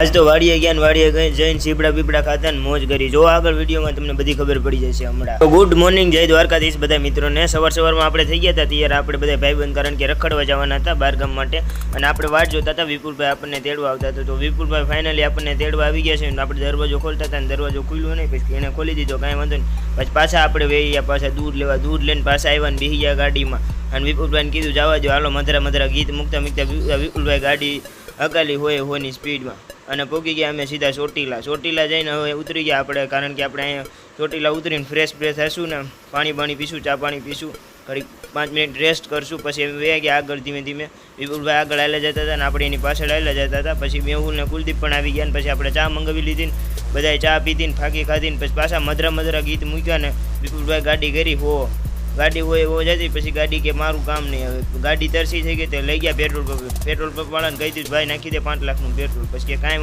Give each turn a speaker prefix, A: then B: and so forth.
A: આજ તો વાડીએ ગયા ને વાડીએ જઈને સીપડા બીપડા ખાતા ને મોજ કરી. જો આગળ વિડીયોમાં તમને બધી ખબર પડી જશે હમણાં. તો ગુડ મોર્નિંગ, જય દ્વારકાધીશ બધા મિત્રોને. સવારમાં આપણે થઈ ગયા હતા તૈયાર, આપણે બધા ભાઈબંધ, કારણ કે રખડવા જવાના હતા બહારગામ માટે, અને આપણે વાટ જોતા હતા. વિપુલભાઈ આપણને તેડવા આવતા હતા, તો વિપુલભાઈ ફાઇનલી આપણને તેડવા આવી ગયા છે. આપણે દરવાજો ખોલતા હતા ને દરવાજો ખુલ્યો નહીં, પછી એને ખોલી દીધો, કાંઈ વાંધો નહીં. પછી પાછા આપણે વહી પાછા દૂધ લેવા, દૂધ લઈને પાછા આવ્યા ને બેસી ગયા ગાડીમાં. અને વિપુલભાઈને કીધું જવા દો, હાલો મધરા ગીત મૂકતા વિપુલભાઈ ગાડી અકાલી હોયની સ્પીડમાં અને પહોંચી ગયા અમે સીધા ચોટીલા જઈને હવે ઉતરી ગયા આપણે, કારણ કે આપણે અહીંયા ચોટીલા ઉતરીને ફ્રેશ થશું ને, પાણી પીશું, ચા પાણી પીશું, ઘડી 5 મિનિટ રેસ્ટ કરશું, પછી અમે વયા ગયા આગળ ધીમે. વિપુલભાઈ આગળ હાલ્યા જતા હતા ને આપણે એની પાછળ હાલ્યા જતા હતા. પછી મેહુલ ને કુલદીપ પણ આવી ગયા ને પછી આપણે ચા મંગાવી લીધી ને બધાએ ચા પીધી ને ફાંકી ખાધી ને પછી પાછા મધરા ગીત મૂક્યા ને વિપુલભાઈ ગાડી કરી ગાડી હોય જતી. પછી ગાડી કે મારું કામ નહીં, હવે ગાડી તરસી થઈ ગઈ, તે લઈ ગયા પેટ્રોલ પંપ વાળાને કહી દીધું ભાઈ નાખી દે 5 લાખનું પેટ્રોલ. પછી કે કાંઈ